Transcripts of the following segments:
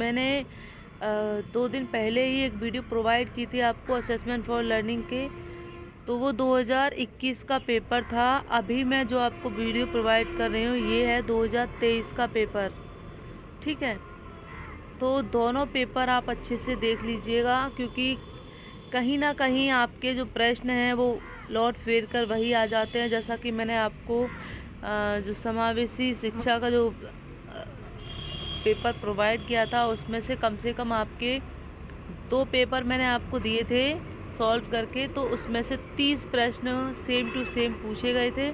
मैंने 2 दिन पहले ही एक वीडियो प्रोवाइड की थी आपको असेसमेंट फॉर लर्निंग के, तो वो 2021 का पेपर था। अभी मैं जो आपको वीडियो प्रोवाइड कर रही हूँ ये है 2023 का पेपर, ठीक है। तो दोनों पेपर आप अच्छे से देख लीजिएगा, क्योंकि कहीं ना कहीं आपके जो प्रश्न हैं वो लौट फेर कर वही आ जाते हैं। जैसा कि मैंने आपको जो समावेशी शिक्षा का जो पेपर प्रोवाइड किया था उसमें से कम आपके 2 पेपर मैंने आपको दिए थे सॉल्व करके, तो उसमें से 30 प्रश्न सेम टू सेम पूछे गए थे।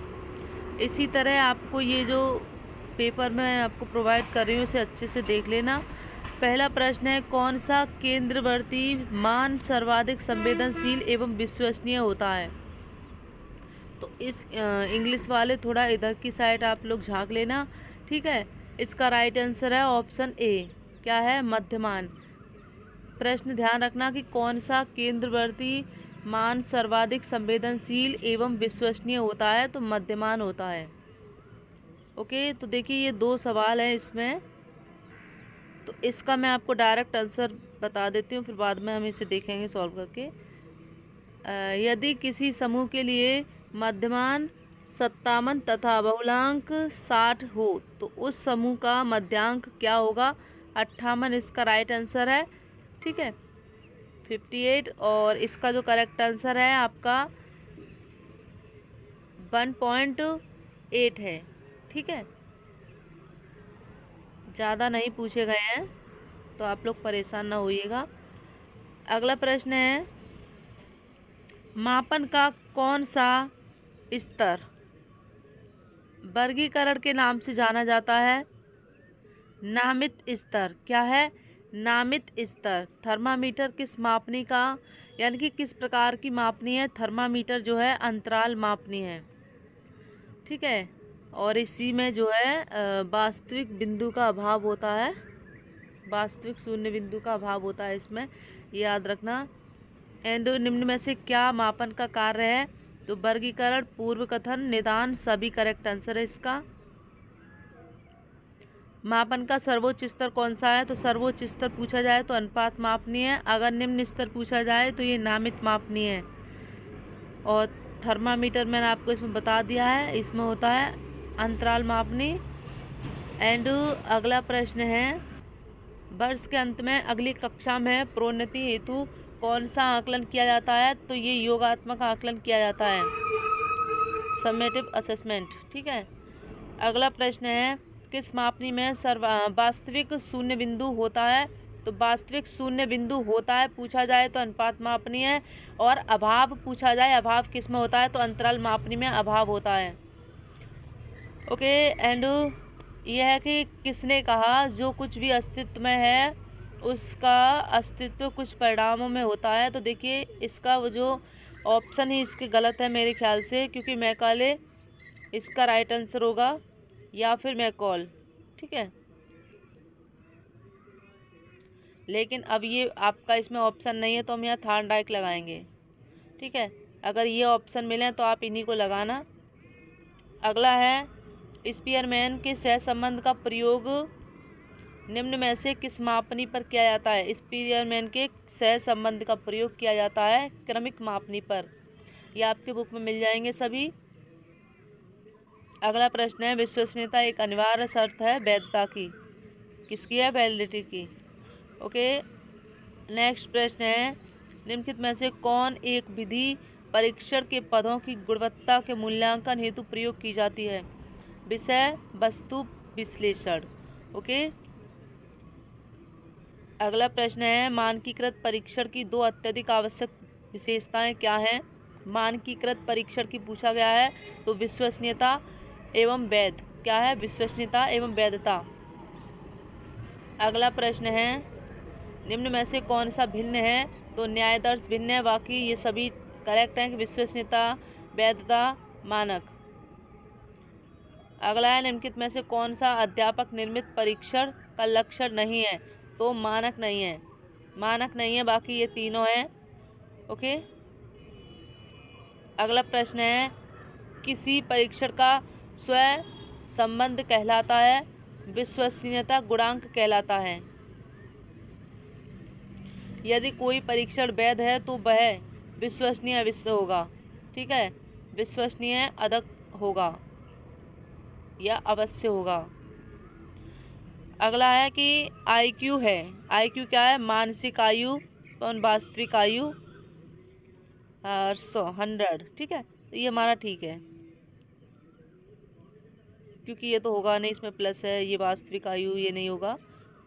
इसी तरह आपको ये जो पेपर मैं आपको प्रोवाइड कर रही हूँ इसे अच्छे से देख लेना। पहला प्रश्न है, कौन सा केंद्रवर्ती मान सर्वाधिक संवेदनशील एवं विश्वसनीय होता है। तो इस इंग्लिश वाले थोड़ा इधर की साइड आप लोग झांक लेना, ठीक है। इसका राइट आंसर है ऑप्शन ए, क्या है, मध्यमान। प्रश्न ध्यान रखना कि कौन सा केंद्रवर्ती मान सर्वाधिक संवेदनशील एवं विश्वसनीय होता है, तो मध्यमान होता है। ओके, तो देखिए ये 2 सवाल हैं इसमें, तो इसका मैं आपको डायरेक्ट आंसर बता देती हूँ, फिर बाद में हम इसे देखेंगे सॉल्व करके। यदि किसी समूह के लिए मध्यमान 57 तथा बहुलांक 60 हो तो उस समूह का मध्यांक क्या होगा, 58 इसका राइट आंसर है, ठीक है। 58 और इसका जो करेक्ट आंसर है आपका 1.8 है, ठीक है। ज़्यादा नहीं पूछे गए हैं तो आप लोग परेशान ना होइएगा। अगला प्रश्न है, मापन का कौन सा स्तर वर्गीकरण के नाम से जाना जाता है, नामित स्तर। क्या है, नामित स्तर। थर्मामीटर किस मापनी का, यानी कि किस प्रकार की मापनी है, थर्मामीटर जो है अंतराल मापनी है, ठीक है। और इसी में जो है वास्तविक बिंदु का अभाव होता है, वास्तविक शून्य बिंदु का अभाव होता है इसमें, याद रखना। एंड निम्न में से क्या मापन का कार्य है, तो वर्गीकरण, पूर्व कथन, निदान, सभी करेक्ट आंसर है इसका। मापन का सर्वोच्च स्तर कौन सा है, तो सर्वोच्च स्तर पूछा जाए तो अनुपात मापनी है, अगर निम्न स्तर पूछा जाए तो ये नामित मापनी है। और थर्मामीटर मैंने आपको इसमें बता दिया है, इसमें होता है अंतराल मापनी। एंड अगला प्रश्न है, वर्ष के अंत में अगली कक्षा में प्रोन्नति हेतु कौन सा आकलन किया जाता है, तो ये योगात्मक आकलन किया जाता है, समेटिव असेसमेंट, ठीक है। अगला प्रश्न है, किस मापनी में वास्तविक शून्य बिंदु होता है, तो वास्तविक शून्य बिंदु होता है पूछा जाए तो अनुपात मापनी है, और अभाव पूछा जाए, अभाव किस में होता है, तो अंतराल मापनी में अभाव होता है। ओके, एंड यह है कि किसने कहा जो कुछ भी अस्तित्व में है उसका अस्तित्व कुछ परिणामों में होता है। तो देखिए इसका वो जो ऑप्शन ही इसके गलत है मेरे ख्याल से, क्योंकि मैकाले इसका राइट आंसर होगा, या फिर मैकॉल, ठीक है। लेकिन अब ये आपका इसमें ऑप्शन नहीं है तो हम यहाँ थॉर्नडाइक लगाएंगे, ठीक है। अगर ये ऑप्शन मिले तो आप इन्हीं को लगाना। अगला है, स्पीयरमैन के सहसंबंध का प्रयोग निम्न में से किस मापनी पर किया जाता है। स्पीयरमैन के सहसंबंध का प्रयोग किया जाता है क्रमिक मापनी पर, ये आपके बुक में मिल जाएंगे सभी। अगला प्रश्न है, विश्वसनीयता एक अनिवार्य शर्त है वैधता की, किसकी है, वैलिडिटी की। ओके, नेक्स्ट प्रश्न है, निम्नलिखित में से कौन एक विधि परीक्षण के पदों की गुणवत्ता के मूल्यांकन हेतु प्रयोग की जाती है, विषय वस्तु विश्लेषण। ओके, अगला प्रश्न है, मानकीकृत परीक्षण की 2 अत्यधिक आवश्यक विशेषताएं क्या हैं। मानकीकृत परीक्षण की पूछा गया है, तो विश्वसनीयता एवं वैध, क्या है, विश्वसनीयता एवं वैधता। अगला प्रश्न है, निम्न में से कौन सा भिन्न है, तो न्यायदर्श भिन्न है, बाकी ये सभी करेक्ट हैं कि विश्वसनीयता, वैधता, मानक। अगला है, निम्नलिखित में से कौन सा अध्यापक निर्मित परीक्षण का लक्षण नहीं है, तो मानक नहीं है, मानक नहीं है, बाकी ये तीनों हैं। ओके, अगला प्रश्न है, किसी परीक्षण का स्वयं संबंध कहलाता है, विश्वसनीयता गुणांक कहलाता है। यदि कोई परीक्षण वैध है तो वह विश्वसनीय अवश्य होगा। ठीक है, विश्वसनीय अधिक होगा या अवश्य होगा। अगला है कि IQ है। IQ क्या है? मानसिक आयु और वास्तविक आयु 100। ठीक है, तो ये हमारा ठीक है, क्योंकि ये तो होगा नहीं, इसमें प्लस है, ये वास्तविक आयु ये नहीं होगा,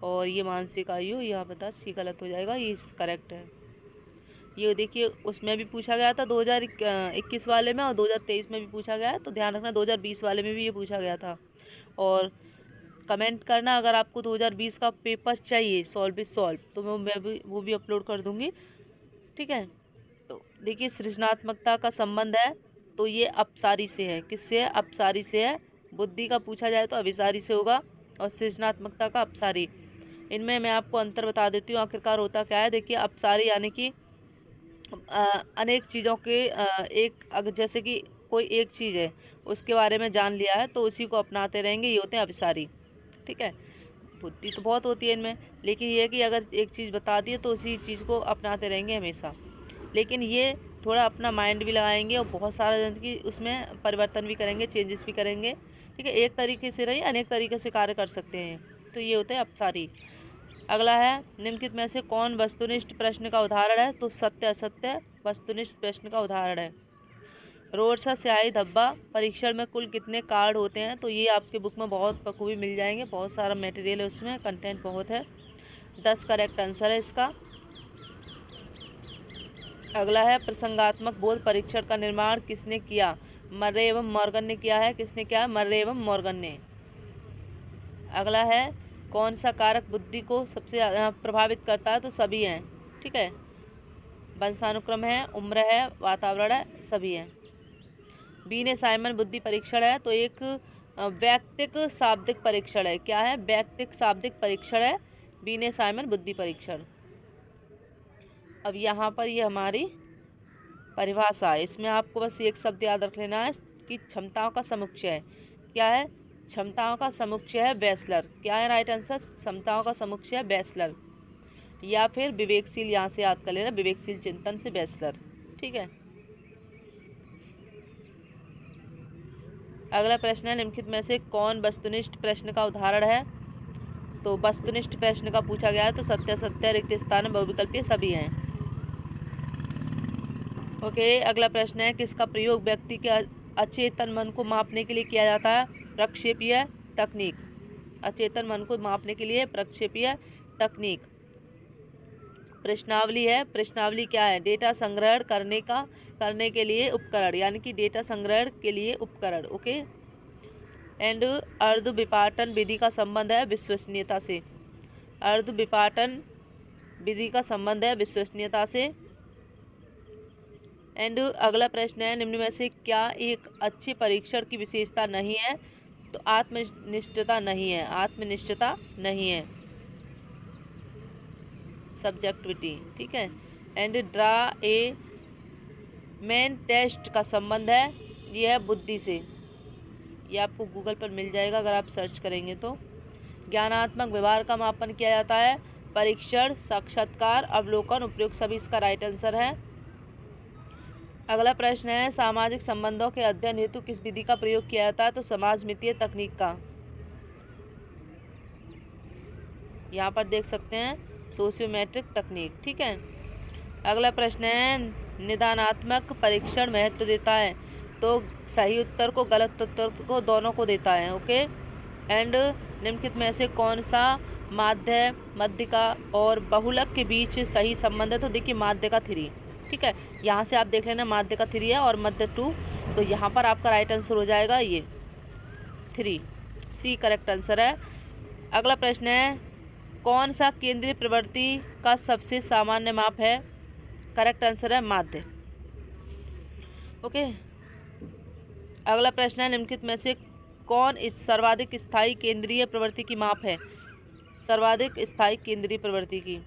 और ये मानसिक आयु यहाँ बता सी गलत हो जाएगा, ये करेक्ट है। ये देखिए उसमें भी पूछा गया था 2021 वाले में, और 2023 में भी पूछा गया है, तो ध्यान रखना 2020 वाले में भी ये पूछा गया था। और कमेंट करना अगर आपको 2020 का पेपर चाहिए सॉल्व विद सॉल्व, तो वो भी अपलोड कर दूंगी। ठीक है, तो देखिए सृजनात्मकता का संबंध है, तो ये अपसारी से है। किससे है? अपसारी से है। बुद्धि का पूछा जाए तो अभिसारी से होगा, और सृजनात्मकता का अपसारी। इनमें मैं आपको अंतर बता देती हूँ आखिरकार होता क्या है। देखिए अपसारी यानी कि अनेक चीज़ों के जैसे कि कोई एक चीज़ है उसके बारे में जान लिया है तो उसी को अपनाते रहेंगे, ये होते हैं अभिसारी। ठीक है, बुद्धि तो बहुत होती है इनमें, लेकिन ये है कि अगर एक चीज़ बता दी तो उसी चीज़ को अपनाते रहेंगे हमेशा। लेकिन ये थोड़ा अपना माइंड भी लगाएंगे और बहुत सारा कि उसमें परिवर्तन भी करेंगे, चेंजेस भी करेंगे। ठीक है, एक तरीके से रही अनेक तरीके से कार्य कर सकते हैं, तो ये होते हैं अपसारी। अगला है निम्नलिखित में से कौन वस्तुनिष्ठ प्रश्न का उदाहरण है? तो सत्य असत्य वस्तुनिष्ठ प्रश्न का उदाहरण है। रोड सा स्याही धब्बा परीक्षण में कुल कितने कार्ड होते हैं? तो ये आपके बुक में बहुत बखूबी मिल जाएंगे, बहुत सारा मटेरियल है उसमें, कंटेंट बहुत है। 10 करेक्ट आंसर है इसका। अगला है प्रसंगात्मक बोध परीक्षण का निर्माण किसने किया? मर्रे एवं मॉर्गन ने किया है। किसने किया? मर्रे एवं मॉर्गन ने। अगला है कौन सा कारक बुद्धि को सबसे प्रभावित करता है? तो सभी हैं। ठीक है, वंशानुक्रम है, उम्र है, वातावरण है, सभी हैं। बीने साइमन बुद्धि परीक्षण है, तो एक वैयक्तिक शाब्दिक परीक्षण है। क्या है? वैयक्तिक शाब्दिक परीक्षण है बीने साइमन बुद्धि परीक्षण। अब यहाँ पर ये हमारी परिभाषा है, इसमें आपको बस एक शब्द याद रख लेना है कि क्षमताओं का समुच्चय है। क्या है? क्षमताओं का समुच्चय है बैचलर। क्या है राइट आंसर? क्षमताओं का समुच्चय है बैचलर, या फिर विवेकशील, यहाँ से याद कर लेना, विवेकशील चिंतन से बैचलर। ठीक है, अगला प्रश्न है निम्नलिखित में से कौन वस्तुनिष्ठ प्रश्न का उदाहरण है? तो वस्तुनिष्ठ प्रश्न का पूछा गया है, तो सत्य असत्य, रिक्त स्थान, बहुविकल्पीय सभी हैं। ओके, अगला प्रश्न है किसका प्रयोग व्यक्ति के अचेतन मन को मापने के लिए किया जाता है? प्रक्षेपीय तकनीक। अचेतन मन को मापने के लिए प्रक्षेपीय तकनीक। प्रश्नावली है। प्रश्नावली क्या है? डेटा संग्रहण करने के लिए उपकरण, यानी कि डेटा संग्रहण के लिए उपकरण। ओके, एंड अर्ध विपाटन विधि का संबंध है विश्वसनीयता से। अर्ध विपाटन विधि का संबंध है विश्वसनीयता से। एंड अगला प्रश्न है निम्न में से क्या एक अच्छे परीक्षण की विशेषता नहीं है? तो आत्मनिष्ठता नहीं है। आत्मनिष्ठता नहीं है, सब्जेक्टिविटी। ठीक है, and draw a man test का संबंध है यह है बुद्धि से। ये आपको गूगल पर मिल जाएगा अगर आप सर्च करेंगे तो। ज्ञानात्मक व्यवहार का मापन किया जाता है परीक्षण, साक्षात्कार, अवलोकन, उपयोग, सभी इसका राइट आंसर है। अगला प्रश्न है सामाजिक संबंधों के अध्ययन हेतु किस विधि का प्रयोग किया जाता है? तो समाजमितीय तकनीक का। यहाँ पर देख सकते हैं सोशियोमेट्रिक तकनीक। ठीक है, अगला प्रश्न है निदानात्मक परीक्षण महत्व देता है? तो सही उत्तर को, गलत उत्तर को, दोनों को देता है। ओके, एंड निम्नलिखित में से कौन सा माध्य, मध्यिका और बहुलक के बीच सही संबंध है? तो देखिए माध्यिका 3। ठीक है, यहाँ से आप देख लेना माध्यिका 3 है और मध्य 2, तो यहाँ पर आपका राइट आंसर हो जाएगा ये 3, सी करेक्ट आंसर है। अगला प्रश्न है कौन सा केंद्रीय प्रवृत्ति का सबसे सामान्य माप है? करेक्ट आंसर है माध्य। ओके, अगला प्रश्न है निम्नलिखित में से कौन इस सर्वाधिक स्थायी केंद्रीय प्रवृत्ति की माप है? सर्वाधिक स्थायी केंद्रीय प्रवृत्ति की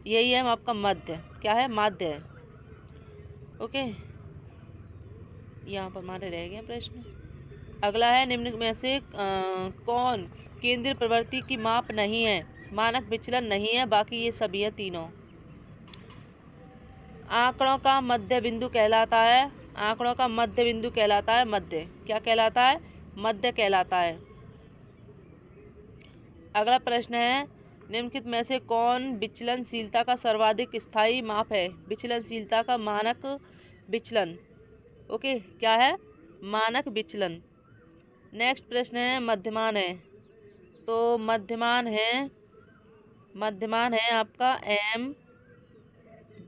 यही है आपका मध्य। क्या है? माध्य है। ओके, यहाँ पर हमारे रह गए प्रश्न। अगला है निम्न में से कौन केंद्रीय प्रवृत्ति की माप नहीं है? मानक विचलन नहीं है, बाकी ये सभी है तीनों। आंकड़ों का मध्य बिंदु कहलाता है, आंकड़ों का मध्य बिंदु कहलाता है, मध्य क्या कहलाता है, मध्य कहलाता है। अगला प्रश्न है, निम्नलिखित में से कौन विचलनशीलता का सर्वाधिक स्थायी माप है। विचलनशीलता का मानक विचलन, ओके क्या है, मानक विचलन। नेक्स्ट प्रश्न है, मध्यमान है, तो मध्यमान है आपका m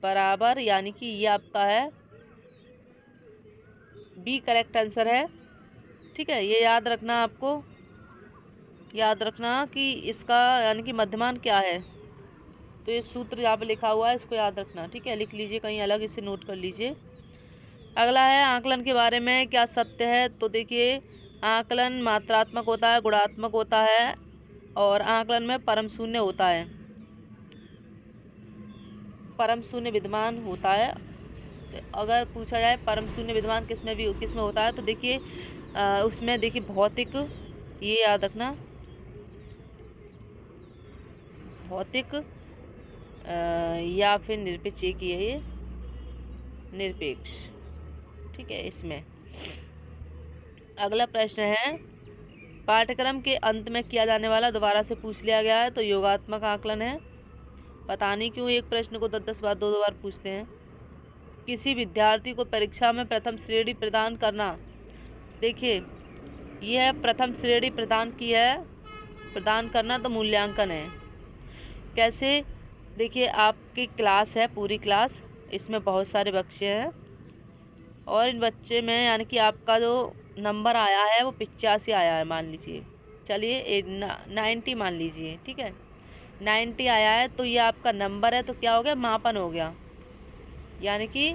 बराबर, यानी कि ये आपका है बी करेक्ट आंसर है। ठीक है, ये याद रखना, आपको याद रखना कि इसका यानी कि मध्यमान क्या है। तो ये सूत्र यहाँ पे लिखा हुआ है, इसको याद रखना। ठीक है, लिख लीजिए कहीं अलग, इसे नोट कर लीजिए। अगला है, आकलन के बारे में क्या सत्य है। तो देखिए, आकलन मात्रात्मक होता है, गुणात्मक होता है, और आकलन में परम शून्य होता है, परम शून्य विद्यमान होता है। अगर पूछा जाए परम शून्य विद्यमान किसमें होता है, तो देखिए उसमें देखिए भौतिक, ये याद रखना, भौतिक या फिर निरपेक्ष, एक ही है ये, निरपेक्ष। ठीक है, इसमें। अगला प्रश्न है, पाठ्यक्रम के अंत में किया जाने वाला दोबारा से पूछ लिया गया है, तो योगात्मक आकलन है। पता नहीं क्यों एक प्रश्न को 10-10 बार 2-2 बार पूछते हैं। किसी विद्यार्थी को परीक्षा में प्रथम श्रेणी प्रदान करना। देखिए, यह है प्रथम श्रेणी प्रदान करना, तो मूल्यांकन है। कैसे, देखिए आपकी क्लास है, पूरी क्लास, इसमें बहुत सारे बच्चे हैं, और इन बच्चे में यानी कि आपका जो नंबर आया है वो 85 आया है, मान लीजिए, चलिए 90 मान लीजिए। ठीक है, 90 आया है, तो ये आपका नंबर है, तो क्या हो गया, मापन हो गया। यानी कि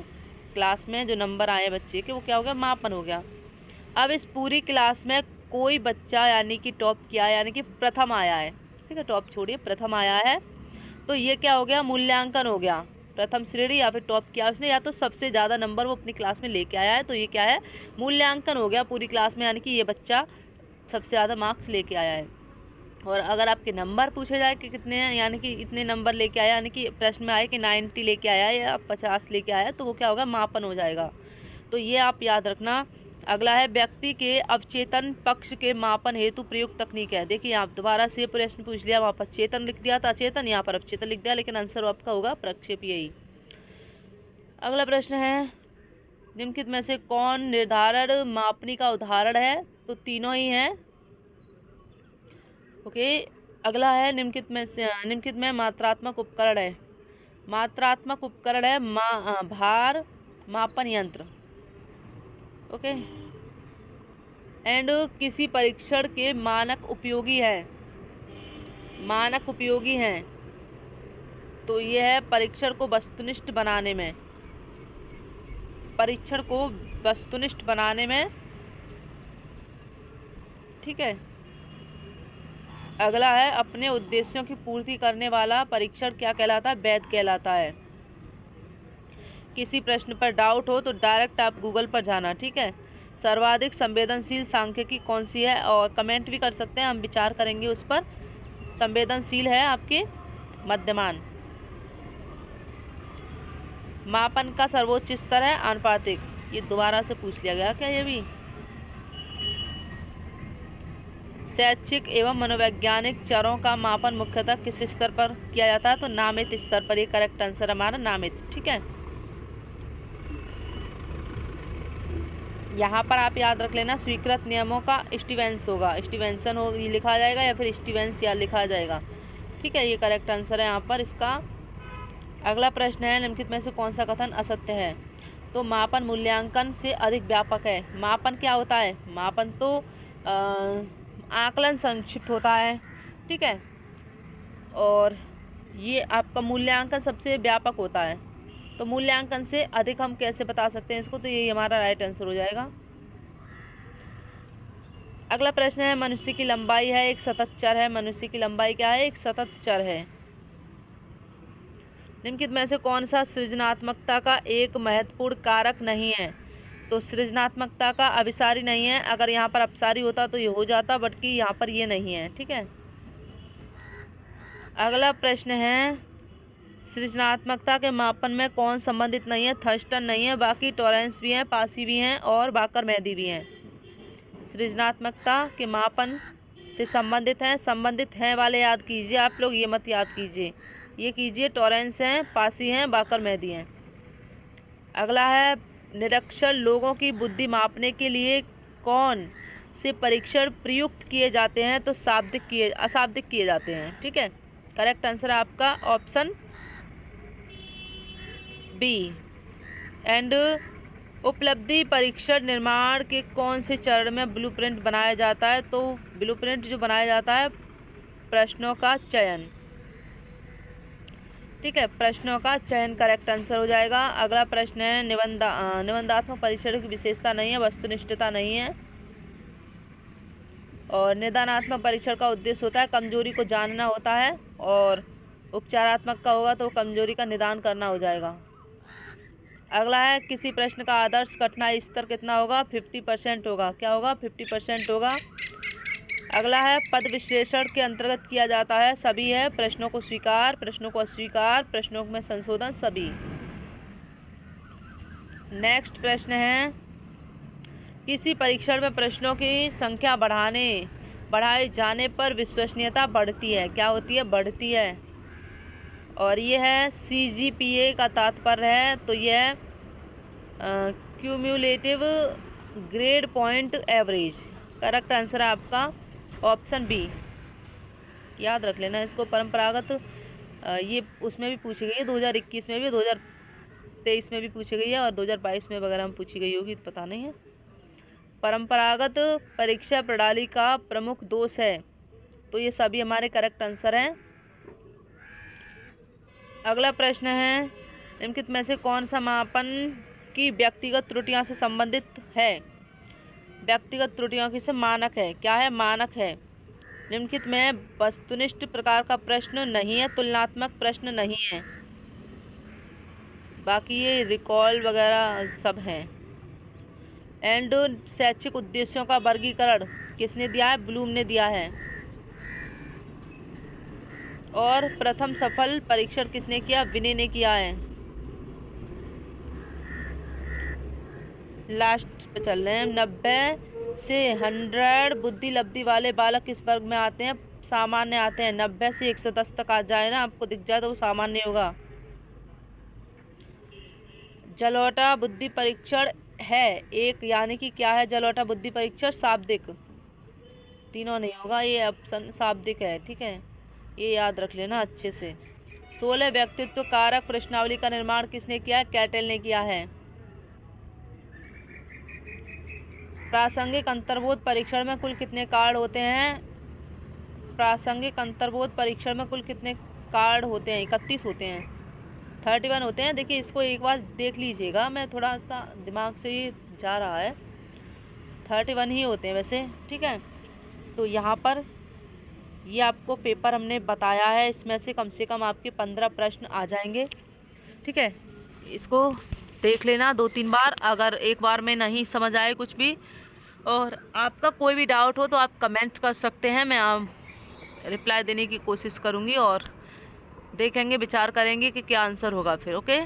क्लास में जो नंबर आए बच्चे के, वो क्या हो गया, मापन हो गया। अब इस पूरी क्लास में कोई बच्चा यानी कि टॉप किया, यानी कि प्रथम आया है। ठीक है, टॉप छोड़िए, प्रथम आया है, तो ये क्या हो गया, मूल्यांकन हो गया। प्रथम श्रेणी या फिर टॉप किया उसने, या तो सबसे ज़्यादा नंबर वो अपनी क्लास में लेके आया है, तो ये क्या है, मूल्यांकन हो गया पूरी क्लास में, यानी कि ये बच्चा सबसे ज़्यादा मार्क्स लेके आया है। और अगर आपके नंबर पूछे जाए कि कितने हैं, यानी कि इतने नंबर लेके आया, यानी कि प्रश्न में आए कि 90 लेके आया है या 50 लेके आया है, तो वो क्या होगा, मापन हो जाएगा। तो ये आप याद रखना। अगला है, व्यक्ति के अवचेतन पक्ष के मापन हेतु प्रयुक्त तकनीक है। देखिए, आप दोबारा से प्रश्न पूछ लिया, वहाँ पर चेतन लिख दिया था, अचेतन, यहाँ पर अवचेतन लिख दिया, लेकिन आंसर आपका होगा प्रक्षेप, यही। अगला प्रश्न है, निम्नलिखित में से कौन निर्धारण मापनी का उदाहरण है। तो तीनों ही हैं, ओके। अगला है, निम्नलिखित में मात्रात्मक उपकरण है। मात्रात्मक उपकरण है भार मापन यंत्र, ओके। एंड किसी परीक्षण के मानक उपयोगी है, मानक उपयोगी हैं, तो यह है परीक्षण को वस्तुनिष्ठ बनाने में, परीक्षण को वस्तुनिष्ठ बनाने में। ठीक है, अगला है, अपने उद्देश्यों की पूर्ति करने वाला परीक्षण क्या कहलाता है, वैध कहलाता है। किसी प्रश्न पर डाउट हो तो डायरेक्ट आप गूगल पर जाना। ठीक है, सर्वाधिक संवेदनशील सांख्यिकी कौन सी है, और कमेंट भी कर सकते हैं, हम विचार करेंगे उस पर। संवेदनशील है आपके मध्यमान। मापन का सर्वोच्च स्तर है आनुपातिक। ये दोबारा से पूछ लिया गया क्या, ये भी। शैक्षिक एवं मनोवैज्ञानिक चरों का मापन मुख्यतः किस स्तर पर किया जाता है, तो नामित स्तर पर। ये करेक्ट आंसर हमारा नामित। ठीक है, यहाँ पर आप याद रख लेना, स्वीकृत नियमों का स्टीवेंस होगा, स्टीवेंसन हो लिखा जाएगा, या फिर स्टीवेंस या लिखा जाएगा। ठीक है, ये करेक्ट आंसर है यहाँ पर इसका। अगला प्रश्न है, निम्नलिखित में से कौन सा कथन असत्य है। तो मापन मूल्यांकन से अधिक व्यापक है। मापन क्या होता है, मापन तो आकलन संक्षिप्त होता है। ठीक है, और ये आपका मूल्यांकन सबसे व्यापक होता है। तो मूल्यांकन से अधिक हम कैसे बता सकते हैं इसको, तो यही हमारा राइट आंसर हो जाएगा। अगला प्रश्न है, मनुष्य की लंबाई है एक सतत चर है। मनुष्य की लंबाई क्या है, एक सतत चर है। निम्नलिखित में से कौन सा सृजनात्मकता का एक महत्वपूर्ण कारक नहीं है। तो सृजनात्मकता का अभिसारी नहीं है। अगर यहाँ पर अपसारी होता तो ये हो जाता, बट कि यहाँ पर ये नहीं है। ठीक है, अगला प्रश्न है, सृजनात्मकता के मापन में कौन संबंधित नहीं है? थर्स्टन नहीं है, बाकी टॉरेंस भी हैं, पासी भी हैं और बाकर मेहदी भी हैं। सृजनात्मकता के मापन से संबंधित हैं वाले याद कीजिए आप लोग, ये मत याद कीजिए। ये कीजिए टॉरेंस हैं, पासी हैं, बाकर मेहदी हैं। अगला है निरक्षर लोगों की बुद्धि मापने के लिए कौन से परीक्षण प्रयुक्त किए जाते हैं? तो अशाब्दिक किए जाते हैं। ठीक है, करेक्ट आंसर है आपका ऑप्शन बी। एंड उपलब्धि परीक्षण निर्माण के कौन से चरण में ब्लूप्रिंट बनाया जाता है? तो ब्लूप्रिंट जो बनाया जाता है प्रश्नों का चयन। ठीक है, प्रश्नों का चयन करेक्ट आंसर हो जाएगा। अगला प्रश्न है निबंधात्मक परीक्षण की विशेषता नहीं है, वस्तुनिष्ठता नहीं है। और निदानात्मक परीक्षण का उद्देश्य होता है कमजोरी को जानना होता है, और उपचारात्मक का होगा तो कमजोरी का निदान करना हो जाएगा। अगला है किसी प्रश्न का आदर्श कठिनाई स्तर कितना होगा? 50% होगा। क्या होगा? 50% होगा। अगला है पद विश्लेषण के अंतर्गत किया जाता है, सभी है। प्रश्नों को स्वीकार, प्रश्नों को अस्वीकार, प्रश्नों में संशोधन, सभी। नेक्स्ट प्रश्न है किसी परीक्षण में प्रश्नों की संख्या बढ़ाए जाने पर विश्वसनीयता बढ़ती है। क्या होती है? बढ़ती है। और ये है CGPA का तात्पर्य है, तो यह cumulative grade point average. Correct answer है आपका ऑप्शन बी। याद रख लेना इसको। परंपरागत ये उसमें भी पूछी गई है, 2021 में भी, 2023 में भी पूछी गई है और 2022 में वगैरह में पूछी गई होगी, तो पता नहीं है। परंपरागत परीक्षा प्रणाली का प्रमुख दोष है, तो ये सभी हमारे करेक्ट आंसर हैं। अगला प्रश्न है निम्नलिखित में से कौन सा मापन की व्यक्तिगत त्रुटियों से संबंधित है? व्यक्तिगत त्रुटियों की से मानक है। क्या है? मानक है। निम्नलिखित में वस्तुनिष्ठ प्रकार का प्रश्न नहीं है, तुलनात्मक प्रश्न नहीं है, बाकी ये रिकॉल वगैरह सब हैं। एंड शैक्षिक उद्देश्यों का वर्गीकरण किसने दिया है? ब्लूम ने दिया है। और प्रथम सफल परीक्षण किसने किया? विनय ने किया है। लास्ट पे चल रहे हैं। 90 से 100 बुद्धि लब्धि वाले बालक किस वर्ग में आते हैं? सामान्य आते हैं। 90 से 110 तक आ जाए ना, आपको दिख जाए तो वो सामान्य होगा। जलौटा बुद्धि परीक्षण है एक, यानी कि क्या है जलौटा बुद्धि परीक्षण? शाब्दिक। तीनों नहीं होगा, ये ऑप्शन शाब्दिक है। ठीक है, ये याद रख लेना अच्छे से। 16 व्यक्तित्व कारक प्रश्नावली का निर्माण किसने किया है? कैटल ने किया है। प्रासंगिक अंतर्बोध परीक्षण में कुल कितने कार्ड होते हैं? प्रासंगिक अंतर्बोध परीक्षण में कुल कितने कार्ड होते हैं? 31 होते हैं। 31 होते हैं। देखिए इसको एक बार देख लीजिएगा, मैं थोड़ा सा दिमाग से ही जा रहा है। 31 ही होते हैं वैसे। ठीक है, तो यहाँ पर ये आपको पेपर हमने बताया है, इसमें से कम आपके 15 प्रश्न आ जाएंगे। ठीक है, इसको देख लेना 2-3 बार, अगर एक बार में नहीं समझ आए कुछ भी और आपका कोई भी डाउट हो तो आप कमेंट कर सकते हैं, मैं रिप्लाई देने की कोशिश करूँगी और देखेंगे, विचार करेंगे कि क्या आंसर होगा फिर। ओके।